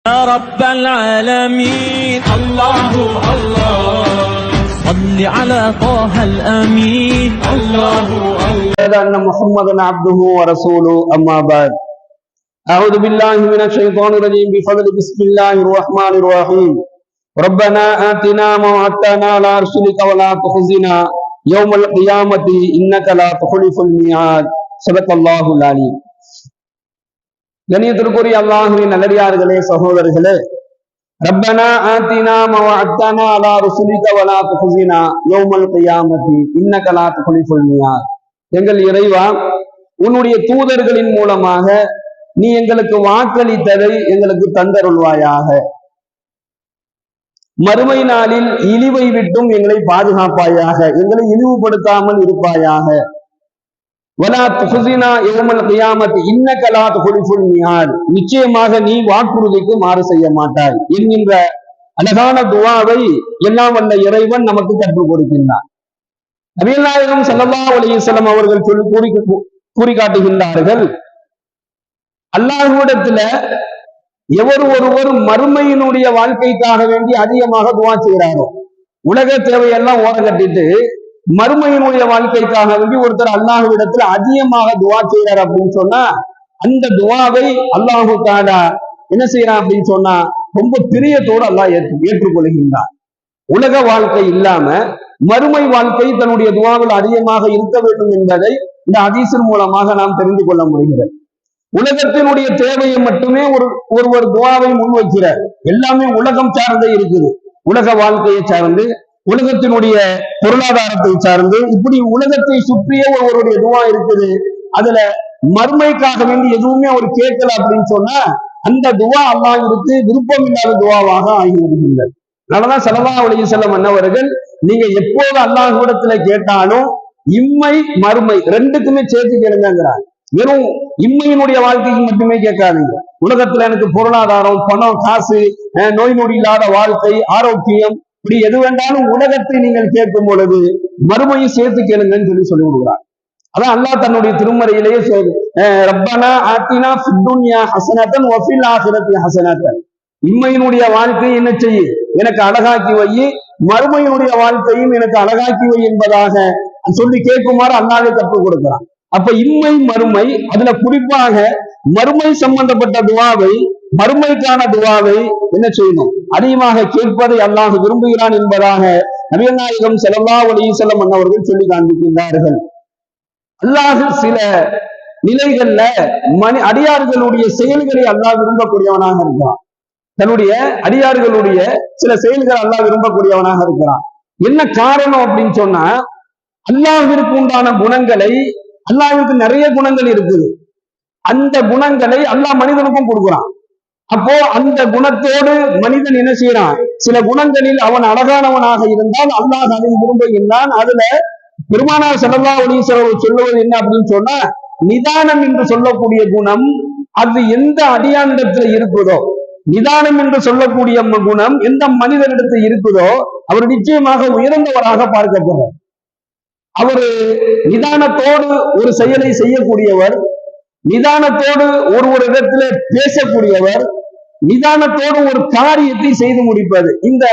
يا رب العالمين الله الله صل على طه الأمين الله الله أن محمدا عبده ورسوله أما بعد أعوذ بالله من الشيطان الرجيم بفضل بسم الله الرحمن الرحيم ربنا آتنا ما وعدتنا على رسلك ولا تخزنا يوم القيامة إنك لا تخلف الميعاد صدق الله العليم. கண்ணியத்திற்குரிய அல்லாஹ்வின் நல்லடியார்களே, சகோதரர்களே, ரப்பனா ஆத்தினா மவஅத்தனா அலா ருசுலிக வலா துஹ்ஸினா யௌமல் கியாமத்தி இன்னக லா துஹ்லிஃபுல் மியாத். எங்கள் இறைவா, உன்னுடைய தூதர்களின் மூலமாக நீ எங்களுக்கு வாக்களித்ததை எங்களுக்கு தந்தருள்வாயாக. மறுமை நாளில் இழிவை விட்டும் எங்களை பாதுகாப்பாயாக, எங்களை இழிவுபடுத்தாமல் இருப்பாயாக. வலா துஹ்ஸினா யௌமல் கியாமத் இன்னக லா துஹ்லிஃபுல் மியாத், நிச்சயமாக நீ வாக்குறுதிக்கு மாறு செய்ய மாட்டாய் என்கின்ற அழகான துஆவை எல்லாம் வல்ல இறைவன் நமக்கு கற்றுக் கொடுக்கின்றார். நபிகள் நாயகம் ஸல்லல்லாஹு அலைஹி வஸல்லம் அவர்கள் கூறி காட்டுகின்றார்கள், அல்லாஹ்விடத்துல எவர் ஒருவர் மறுமையினுடைய வாழ்க்கைக்காக வேண்டி அதிகமாக துஆ செய்கிறாரோ, உலக தேவையெல்லாம் ஓர கட்டிட்டு மறுமையினுடைய வாழ்க்கைக்காக வேண்டி ஒருத்தர் அல்லாஹ்விடத்துல அதிகமாக துஆ செய்யறார் அப்படின்னு சொன்னா, அந்த துஆவை அல்லாஹு தஆலா என்ன செய்யறான் அப்படின்னு சொன்னா ரொம்ப பிரியத்தோடு அல்லாஹ் ஏற்றுக்கொள்கின்றான். உலக வாழ்க்கை இல்லாம மறுமை வாழ்க்கை தன்னுடைய துஆவில் அதிகமாக இருக்க வேண்டும் என்பதை இந்த ஹதீஸின் மூலமாக நாம் தெரிந்து கொள்ள முடிகிறது. உலகத்தினுடைய தேவையை மட்டுமே ஒருவர் துஆவை முன்வைக்கிறார். எல்லாமே உலகம் சார்ந்தே இருக்குது, உலக வாழ்க்கையை சார்ந்து, உலகத்தினுடைய பொருளாதாரத்தை சார்ந்து, இப்படி உலகத்தை சுற்றியே ஒருவருடைய துஆ இருக்குது. அதுல மறுமைக்காக வேண்டி எதுவுமே அவர் கேட்கல அப்படின்னு சொன்னா அந்த துஆ அல்லாஹ்விற்கு விருப்பம் இல்லாத துஆவாக ஆகிவிடுகின்றது. அதனாலதான் ஸல்லல்லாஹு அலைஹி வஸல்லம் அன்னவர்கள், நீங்க எப்போது அல்லாஹ்விடத்துல கேட்டாலும் இம்மை மறுமை ரெண்டுக்குமே சேர்த்து கேளுங்கிறார். வெறும் இம்மையினுடைய வாழ்க்கைக்கு மட்டுமே கேட்காதீங்க. உலகத்துல எனக்கு பொருளாதாரம், பணம், காசு, நோய் நொடி இல்லாத வாழ்க்கை, ஆரோக்கியம், இப்படி எது வேண்டாலும் உலகத்தை நீங்கள் கேட்கும் பொழுது மறுமையை சேர்த்து கேளுங்கன்னு சொல்லி கொடுக்குறார். அதான் அல்லாஹ் தன்னுடைய திருமறையிலேயே ரப்பனா ஆத்தினா ஃபித் துன்யா ஹஸனத்தன் வ ஃபில் ஆখিরাতি ஹஸனத்தன், இம்மையினுடைய வாழ்க்கையை என்ன செய்யு எனக்கு அழகாக்கி வை, மறுமையினுடைய வாழ்க்கையும் எனக்கு அழகாக்கி வை என்பதாக சொல்லி கேட்குமாறு அல்லாஹ்வே கற்றுக் கொடுக்கிறான். அப்ப இம்மை மறுமை, அதுல குறிப்பாக மறுமை சம்பந்தப்பட்ட துஆவை, மறுமைக்கான துஆவை என்ன செய்யணும், அதிகமாக கேட்பதை அல்லாஹ் விரும்புகிறான் என்பதாக நபிகள் நாயகம் ஸல்லல்லாஹு அலைஹி வஸல்லம் அவர்கள் சொல்லி காண்பிக்கின்றார்கள். அல்லாஹ் சில நிலைகள்ல அடியார்களுடைய செயல்களை அல்லாஹ் விரும்பக்கூடியவனாக இருக்கிறான். தன்னுடைய அடியார்களுடைய சில செயல்களை அல்லாஹ் விரும்பக்கூடியவனாக இருக்கிறான். என்ன காரணம் அப்படின்னு சொன்னா, அல்லாஹ்விற்கு உண்டான குணங்களை, அல்லாஹ்விற்கு நிறைய குணங்கள் இருக்குது, அந்த குணங்களை அல்லாஹ் மனிதனுக்கும் கொடுக்குறான். அப்போ அந்த குணத்தோடு மனிதன் என்ன செய்யறான், சில குணங்களில் அவன் அழகானவனாக இருந்தால் அல்லாஹ் அதை விரும்புகின்றான். அதுல பெருமானார் ஸல்லல்லாஹு அலைஹி வஸல்லம் சொல்லுவது என்ன அப்படின்னு சொன்னா, நிதானம் என்று சொல்லக்கூடிய குணம் அது எந்த அடியானிடத்துல இருக்குதோ, நிதானம் என்று சொல்லக்கூடிய குணம் எந்த மனிதனிடத்தில் இருக்குதோ அவர் நிச்சயமாக உயர்ந்தவராக பார்க்கப்படுறார். அவரு நிதானத்தோடு ஒரு செயலை செய்யக்கூடியவர், நிதானத்தோடு ஒரு இடத்துல பேசக்கூடியவர், நிதானத்தோடு ஒரு காரியத்தை செய்து முடிப்பது. இந்த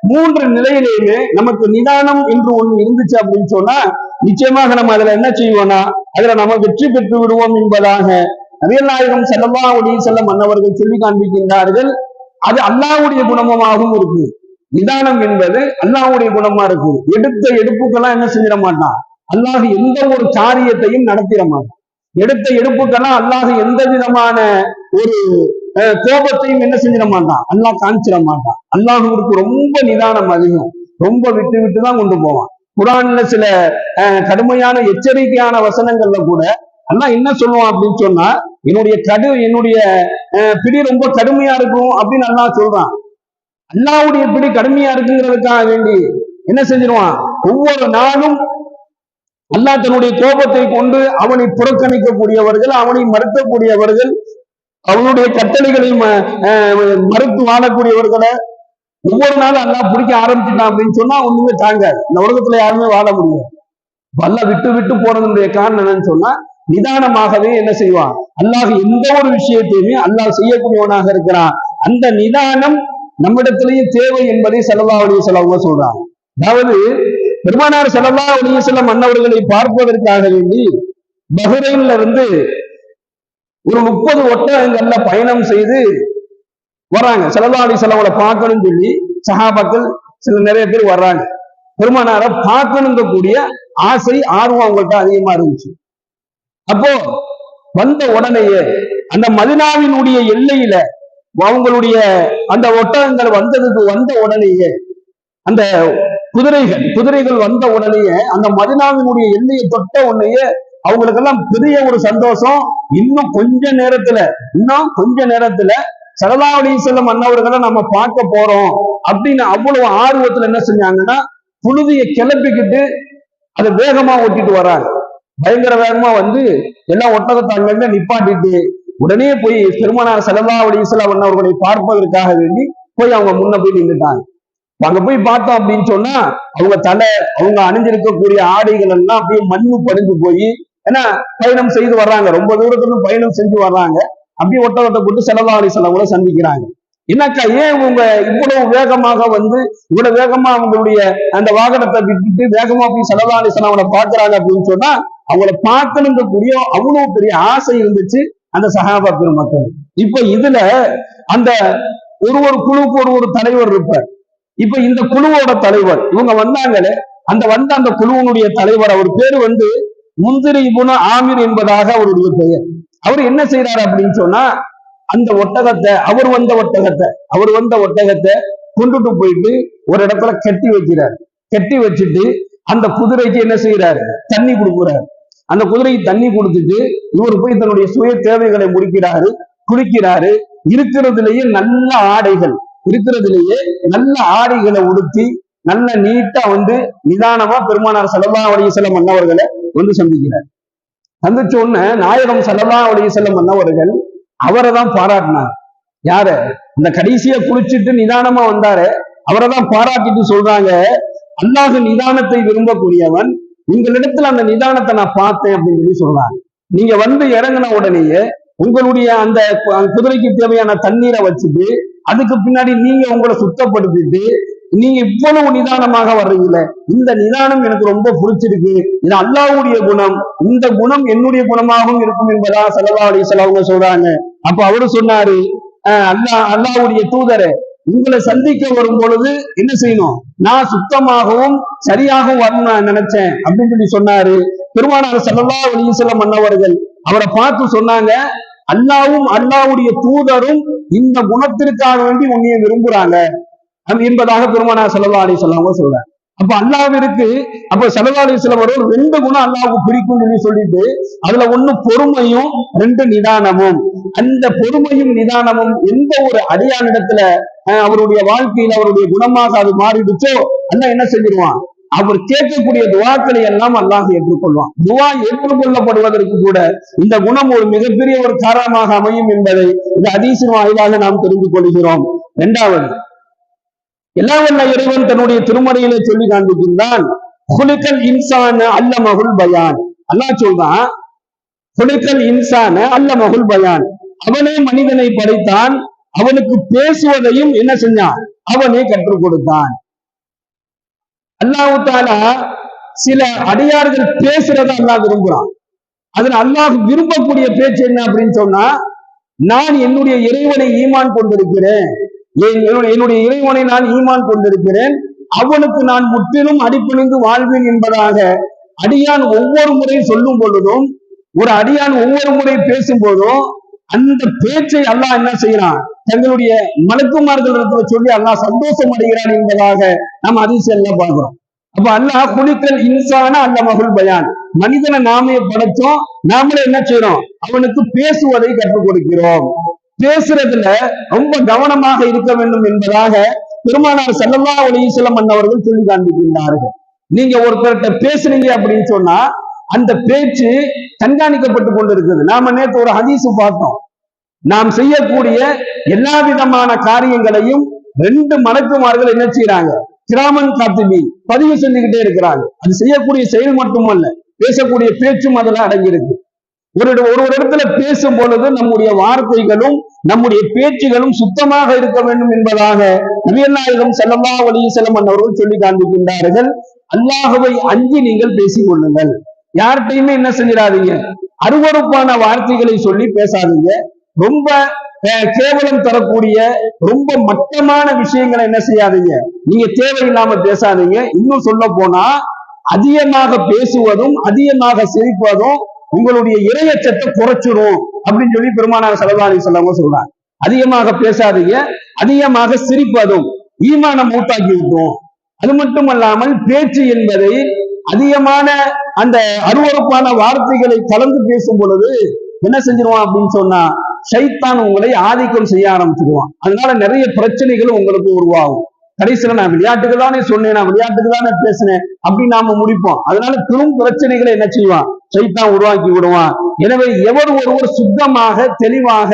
மூன்று நிலையிலேயுமே நமக்கு நிதானம் என்று ஒண்ணு இருந்துச்சு அப்படின்னு சொன்னா நிச்சயமாக நம்ம அதுல என்ன செய்வோம்னா அதுல நம்ம வெற்றி பெற்று விடுவோம் என்பதாக நபிகள் நாயகம் ஸல்லல்லாஹு அலைஹி வஸல்லம் அன்னவர்கள் சொல்லி காண்பிக்கின்றார்கள். அது அல்லாஹ்வுடைய குணமாகவும் இருக்கு. நிதானம் என்பது அல்லாஹ்வுடைய குணமா இருக்கு. எடுத்த எடுப்புக்கெல்லாம் என்ன செஞ்சிட மாட்டான், அல்லாஹ் எந்த ஒரு காரியத்தையும் நடத்திட மாட்டான். எடுத்த எடுப்புக்கெல்லாம் அல்லாஹ் எந்த விதமான ஒரு கோபத்தையும் என்ன செஞ்சிட மாட்டான், அல்லாஹ் காமிச்சிட மாட்டான். அல்லாஹ்விற்கு ரொம்ப நிதானம் அதிகம், ரொம்ப விட்டு விட்டு தான் கொண்டு போவான். குர்ஆன்ல சில கடுமையான எச்சரிக்கையான வசனங்கள்ல கூட அல்லாஹ் என்ன சொல்லுவான் அப்படின்னு சொன்னா, என்னுடைய பிடி ரொம்ப கடுமையா இருக்கும் அப்படின்னு அல்லாஹ் சொல்றான். அல்லாஹ்வுடைய பிடி கடுமையா இருக்குங்கிறதுக்காக வேண்டி என்ன செஞ்சிருவான், ஒவ்வொரு நாளும் அல்லாஹ் தன்னுடைய கோபத்தை கொண்டு அவனை புறக்கணிக்கக்கூடியவர்கள், அவனை மறுக்கக்கூடியவர்கள், அவனுடைய கட்டளைகளை மறுத்து வாழக்கூடியவர்களை ஒவ்வொரு நாளும் அல்லாஹ் பிடிக்க ஆரம்பிச்சுட்டான் அப்படின்னு சொன்னா ஒண்ணுமே தாங்காது. இந்த உலகத்துல யாருமே வாழ முடியும். அல்லாஹ் விட்டு விட்டு போறதுடைய காரணம் என்னன்னு சொன்னா, நிதானமாகவே என்ன செய்வான், அல்லாஹ் எந்த ஒரு விஷயத்தையுமே அல்லாஹ் செய்யக்கூடியவனாக இருக்கிறான். அந்த நிதானம் நம்மிடத்திலேயே தேவை என்பதை ஸல்லல்லாஹு அலைஹி வஸல்லம் சொல்றாங்க. அதாவது பெருமானார் ஸல்லல்லாஹு அலைஹி வஸல்லம் அன்னவர்களை பார்ப்பதற்காக வேண்டி பஹ்ரைன்ல இருந்து ஒரு 30 ஒட்டகங்கள்ல பயணம் செய்து வர்றாங்க. ஸல்லல்லாஹு அலைஹி வஸல்லம் பார்க்கணும்னு சொல்லி சஹாபாக்கள் நிறைய பேர் வர்றாங்க. பெருமானாரை பார்க்கணுங்க கூடிய ஆசை ஆர்வம் அவங்கள்ட்ட அதிகமா இருந்துச்சு. அப்போ வந்த உடனேயே அந்த மதீனாவினுடைய எல்லையில அவங்களுடைய அந்த ஒட்டகங்கள் வந்த உடனேயே அந்த குதிரைகள் வந்த உடனேயே அந்த மதீனாவினுடைய எல்லையை தொட்ட உடனேயே அவங்களுக்கெல்லாம் பெரிய ஒரு சந்தோஷம். இன்னும் கொஞ்ச நேரத்துல ஸல்லல்லாஹு அலைஹி வஸல்லம் அன்னவர்களை நம்ம பார்க்க போறோம் அப்படின்னு அவ்வளவு ஆர்வத்துல என்ன செஞ்சாங்கன்னா புழுதியை கிளப்பிக்கிட்டு அதை வேகமா ஓட்டிட்டு வர்றாங்க. பயங்கர வேகமா வந்து எல்லா ஒட்டகத்தாங்க நிப்பாட்டிட்டு உடனே போய் பெருமானார் ஸல்லல்லாஹு அலைஹி வஸல்லம் அன்னவர்களை பார்ப்பதற்காக வேண்டி போய் அவங்க முன்ன போய் நின்றுட்டாங்க. அங்க போய் பார்த்தோம் அப்படின்னு சொன்னா அவங்க அணிஞ்சிருக்கக்கூடிய ஆடைகள் எல்லாம் அப்படியே மண்ணு படிஞ்சு போய், ஏன்னா பயணம் செய்து வர்றாங்க, ரொம்ப தூரத்துல பயணம் செஞ்சு வர்றாங்க. அப்படியே ஒட்டகத்தை போட்டு ஸல்லல்லாஹு அலைஹி வஸல்லம் கூட சந்திக்கிறாங்க. என்னக்கா ஏன் இவங்க இவ்வளவு வேகமாக வந்து இவ்வளவு வேகமா அவங்களுடைய அந்த வாகனத்தை விட்டுட்டு வேகமா போய் ஸல்லல்லாஹு அலைஹி வஸல்லம் அவங்களை பார்க்கறாங்க அப்படின்னு சொன்னா அவங்கள பார்க்கணுங்க கூடிய அவ்வளவு பெரிய ஆசை இருந்துச்சு அந்த சஹாபா பெருமக்கள். இப்ப இதுல அந்த ஒரு குழுவுக்கு ஒரு தலைவர் இருப்பார். இப்ப இந்த குழுவோட தலைவர் இவங்க வந்தாங்களே, அந்த குழுவினுடைய தலைவர் அவர் பேரு வந்து முந்திரி இப்னு ஆமிர் என்பதாக அவருடைய பெயர். அவர் என்ன செய்யறாரு அப்படின்னு சொன்னா அந்த ஒட்டகத்தை அவர் வந்த ஒட்டகத்தை கொண்டுட்டு போயிட்டு ஒரு இடத்துல கட்டி வைக்கிறார். கட்டி வச்சுட்டு அந்த குதிரைக்கு என்ன செய்யறாரு, தண்ணி கொடுக்குறாரு. அந்த குதிரைக்கு தண்ணி கொடுத்துட்டு இவர் போய் தன்னுடைய சுய தேவைகளை முடிக்கிறாரு, குளிக்கிறாரு. இருக்கிறதுலேயே நல்ல ஆடைகளை உடுத்தி நல்ல நீட்டா வந்து நிதானமா பெருமானார் ஸல்லல்லாஹு அலைஹி வஸல்லம் அன்னவர்களை வந்து சந்திக்கிறார். சந்திச்ச உடனே நாயகம் ஸல்லல்லாஹு அலைஹி வஸல்லம் அன்னவர்கள் அவரை தான் பாராட்டினார். யாரு? இந்த கடைசியா குளிச்சுட்டு நிதானமா வந்தாரு, அவரை தான் பாராட்டிட்டு சொல்றாங்க, அல்லாஹ் நிதானத்தை விரும்பக்கூடியவன், உங்களிடத்துல அந்த நிதானத்தை நான் பார்த்தேன் அப்படின்னு சொல்லி சொல்றாங்க. நீங்க வந்து இறங்கின உடனேயே உங்களுடைய அந்த குதிரைக்கு தேவையான தண்ணீரை வச்சுட்டு அதுக்கு பின்னாடி நீங்க உங்களை சுத்தப்படுத்திட்டு நீங்க இவ்வளவு நிதானமாக வர்றீங்களே, இந்த நிதானம் எனக்கு ரொம்ப பிடிச்சிருக்கு, இது அல்லாஹ்வுடைய குணம், இந்த குணம் என்னுடைய குணமாகவும் இருக்கும் என்பதா ஸல்லல்லாஹு அலைஹி வஸல்லம் சொல்றாங்க. அப்ப அவரு சொன்னாரு, அல்லாஹ்வுடைய தூதரே, உங்களை சந்திக்க வரும் பொழுது என்ன செய்யணும், நான் சுத்தமாகவும் சரியாகவும் வரணும்னு நினைச்சேன் அப்படின்னு சொல்லி சொன்னாரு. பெருமானார் ஸல்லல்லாஹு அலைஹி வஸல்லம் அன்னவர்கள் அவரை பார்த்து சொன்னாங்க, அல்லாஹ்வும் அல்லாஹ்வுடைய தூதரும் இந்த குணத்திற்காக வேண்டி உன்னைய விரும்புறாங்க என்பதாக பெருமானார் ஸல்லல்லாஹு அலைஹி வஸல்லம் சொல்றாங்க. அப்ப அல்லாஹ்விற்கு அப்ப ஸல்லல்லாஹு அலைஹி வஸல்லம் ஒரு 2 குணம் அல்லாஹ்வுக்கு பிடிக்கும் சொல்லிட்டு அதுல ஒண்ணு பொறுமையும் 2 நிதானமும். அந்த பொறுமையும் நிதானமும் எந்த ஒரு அடியானிடத்துல அவருடைய வாழ்க்கையில அவருடைய குணமாக அது மாறிடுச்சோ அல்லாஹ் என்ன செஞ்சிருவான், அவர் கேட்கக்கூடிய துவாக்களை எல்லாம் அல்லாஹ் ஏற்றுக்கொள்வான். துவா ஏற்றுக்கொள்ளப்படுவதற்கு கூட இந்த குணம் ஒரு மிகப்பெரிய ஒரு காரணமாக அமையும் என்பதை இந்த ஹதீஸின் வாயிலாக நாம் தெரிந்து கொள்கிறோம். 2வது, எல்லாம் வல்ல இறைவன் தன்னுடைய திருமறையிலே சொல்லி காண்பிக்கின்றான், குலுக்கல் இன்சான அல்லமகுல் பயான். அல்லாஹ் சொல்றான், குலுக்கல் இன்சான அல்லமகுல் பயான், அவனே மனிதனை படைத்தான், அவனுக்கு பேசுவதையும் என்ன செஞ்சான், அவனே கற்றுக் கொடுத்தான். அல்லாஹ் தஆலா சில அடியார்கள் பேசுறத அல்லாஹ் விரும்புறான். அதுல அல்லாஹ் விரும்பக்கூடிய பேச்சு என்ன அப்படின்னு சொன்னா, நான் என்னுடைய இறைவனை ஈமான் கொண்டிருக்கிறேன், என்னுடைய இறைவனை நான் ஈமான் கொண்டிருக்கிறேன், அவனுக்கு நான் முற்றிலும் அடிப்பணிந்து வாழ்வேன் என்பதாக அடியான் ஒவ்வொரு முறை சொல்லும் பொழுதும், ஒரு அடியான் ஒவ்வொரு முறை பேசும் போதும் அந்த பேச்சை அல்லாஹ் என்ன செய்யறான், தங்களுடைய மலக்குமார்களிடத்துல சொல்லி அல்லாஹ் சந்தோஷம் அடைகிறான் என்பதாக நாம் ஹதீஸ்ல பார்க்கிறோம். அப்ப அல்லாஹ் குலுக்கல் இன்சான அல்லமகுல் பயான், மனிதனை நாமே படைச்சோம், நாமளே என்ன செய்யறோம், அவனுக்கு பேசுவதை கற்றுக் கொடுக்கிறோம். பேசுறதுல ரொம்ப கவனமாக இருக்க வேண்டும் என்பதாக பெருமானார் ஸல்லல்லாஹு அலைஹி வஸல்லம் அன்னவர்கள் சொல்லி காண்பிக்கின்றார்கள். நீங்க ஒருத்தர்கிட்ட பேசுறீங்க அப்படின்னு சொன்னா அந்த பேச்சு கண்காணிக்கப்பட்டு கொண்டு இருக்குது. நாம நேற்று ஒரு ஹதீஸ் பார்த்தோம், நாம் செய்யக்கூடிய எல்லா விதமான காரியங்களையும் 2 மலக்குமார்கள் என்ன செய்யறாங்க, கிராமன் காத்திபி பதிவு செஞ்சுக்கிட்டே இருக்கிறாங்க. அது செய்யக்கூடிய செயல் மட்டுமல்ல, பேசக்கூடிய பேச்சும் அதுல அடங்கியிருக்கு. ஒரு இடத்துல பேசும் பொழுது நம்முடைய வார்த்தைகளும் நம்முடைய பேச்சுகளும் சுத்தமாக இருக்க வேண்டும் என்பதாக நபிகள் நாயகம் ஸல்லல்லாஹு அலைஹி வஸல்லம் அவர்கள் சொல்லி காண்பிக்கின்றார்கள். அல்லாஹ்வை அஞ்சி நீங்கள் பேசிக் கொள்ளுங்கள். யார்கிட்டையுமே என்ன செஞ்சிடாதீங்க, அருவருப்பான வார்த்தைகளை சொல்லி பேசாதீங்க. ரொம்ப கேவலம் தரக்கூடிய ரொம்ப மட்டமான விஷயங்களை என்ன செய்யாதீங்க, நீங்க தேவையில்லாம பேசாதீங்க. இன்னும் சொல்ல போனா அதிகமாக பேசுவதும் அதிகமாக சிரிப்பதும் உங்களுடைய இறையச்சத்தை குறைச்சிடும் அப்படின்னு சொல்லி பெருமானார் ஸல்லல்லாஹு அலைஹி வஸல்லம் சொல்றாங்க. அதிகமாக பேசாதீங்க, அதிகமாக சிரிப்பதும் ஈமான மூட்டாக்கி விட்டோம். அது மட்டுமல்லாமல் பேச்சு என்பதை அதிகமான அந்த அருவருப்பான வார்த்தைகளை கலந்து பேசும் பொழுது என்ன செஞ்சிருவான் அப்படின்னு சொன்னா ஷைத்தான் உங்களை ஆதிக்கம் செய்ய ஆரம்பிச்சிருவான். அதனால நிறைய பிரச்சனைகள் உங்களுக்கு உருவாகும். கடைசியில நான் விளையாட்டுக்கு தானே சொன்னேன், நான் விளையாட்டுக்கு தானே பேசினேன் அப்படின்னு நாம முடிப்போம். அதனால பெரும் பிரச்சனைகளை என்ன செய்வான், ஷைத்தான் உருவாக்கி விடுவான். எனவே எவர் ஒருவர் சுத்தமாக தெளிவாக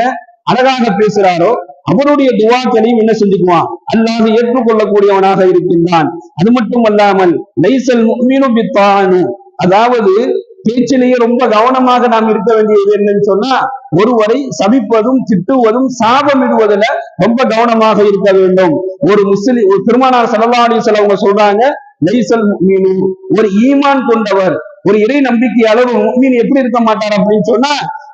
அழகாக பேசுறாரோ அவருடைய துவாக்களையும் என்ன செஞ்சுக்குவான், அல்லாஹ் ஏற்றுக்கொள்ளக்கூடியவனாக இருக்கின்றான். அது மட்டும் அல்லாமல் லைசல் முஃமினு பித்தானு, அதாவது பேச்சிலேயே ரொம்ப கவனமாக நாம் இருக்க வேண்டியது என்னன்னு சொன்னா ஒருவரை சபிப்பதும் திட்டுவதும் சாபமிடுவதில் ரொம்ப கவனமாக இருக்க வேண்டும். ஒரு பெருமானார் ஸல்லல்லாஹு அலைஹி வஸல்லம் அவங்க சொல்றாங்க, லைசல் முஃமினு, ஒரு ஈமான் கொண்டவர், ஒரு இறை நம்பிக்கையாளர் ஒரு முஃமின் எப்படி இருக்க மாட்டார் அப்படின்னு சொன்னா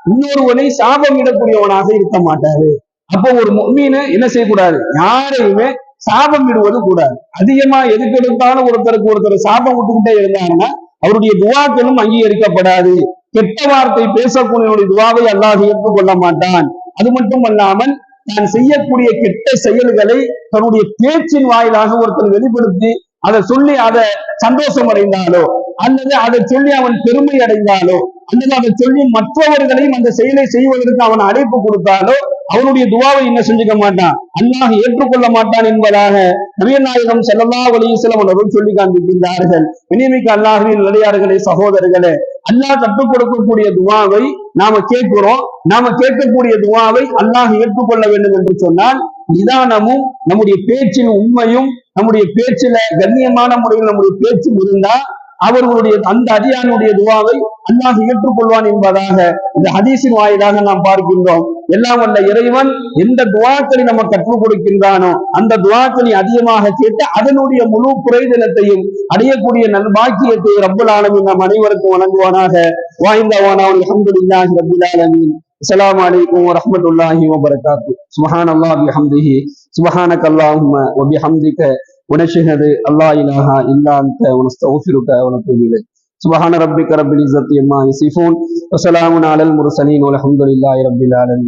இன்னொருவனை சாபமிடக்கூடியவனாக இருக்க மாட்டாரு. அப்போ ஒரு முஃமின் என்ன செய்யக்கூடாது, யாரையுமே சாபம் விடுவது கூடாது. அதிகமா எதுக்கு எடுத்தாலும் ஒருத்தர் சாபம் விட்டுக்கிட்டே இருந்தாங்கன்னா அவருடைய துவாக்களும் அங்கீகரிக்கப்படாது. கெட்ட வார்த்தை பேசக்கூடியவருடைய துவாவை அல்லாஹ் ஏற்றுக்கொள்ள மாட்டான். அது மட்டும் அல்லாமல் தான் செய்யக்கூடிய கெட்ட செயல்களை தன்னுடைய பேச்சின் வாயிலாக ஒருத்தர் வெளிப்படுத்தி அதை சொல்லி அதை சந்தோஷம் அடைந்தாலோ அல்லது அதை சொல்லி அவன் பெருமை அடைந்தாலோ அல்லது அதை சொல்லி மற்றவர்களையும் அந்த செயலை செய்வதற்கு அவன் அழைப்பு கொடுத்தாலோ அவனுடைய துவாவை என்ன செஞ்சுக்க மாட்டான், அல்லாஹ் ஏற்றுக்கொள்ள மாட்டான் என்பதாக நபிகள் நாயகம் ஸல்லல்லாஹு அலைஹி வஸல்லம் அவர்கள் சொல்லி காண்பிக்கின்றார்கள். இனிமிக்க அல்லாஹ்வின் நல்லடியார்களே, சகோதரர்களே, அல்லாஹ் கற்றுக் கொடுக்கக்கூடிய துவாவை நாம கேட்கிறோம். நாம கேட்கக்கூடிய துவாவை அல்லாஹ் ஏற்றுக்கொள்ள வேண்டும் என்று சொன்னால் நிதானமும் நம்முடைய பேச்சில் உண்மையும் நம்முடைய பேச்சில கண்ணியமான முறையில் நம்முடைய பேச்சு இருந்தா அவர்களுடைய அந்த அடியானுடைய துவாவை அல்லாஹ் ஏற்றுக்கொள்வான் என்பதாக இந்த ஹதீஸின் வாயிலாக நாம் பார்க்கின்றோம். எல்லாம் வல்ல இறைவன் எந்த துவாக்களை நம்ம கற்றுக் கொடுக்கின்றானோ அந்த துவாக்களை அதிகமாக கேட்டு அதனுடைய முழு குறைதலத்தையும் அடையக்கூடிய நல்பாக்கியத்தை ரப்பல் ஆலமீன் நம் அனைவருக்கும் வழங்குவானாக. வாய்ந்தவானா அல்ஹம்துலில்லாஹி ரப்பில் ஆலமீன். அஸ்ஸலாமு அலைக்கும் வரஹ்மத்துல்லாஹி வபரகாத்துஹு. சுப்ஹானல்லாஹி வபிஹம்திஹி சுப்ஹானக அல்லாஹும்ம வபிஹம்திக ونشهد الله إله إلا أنت ونستغفرك ونتوب إليك. سبحان ربك رب العزة عما يصفون وسلام على المرسلين والحمد لله رب العالمين.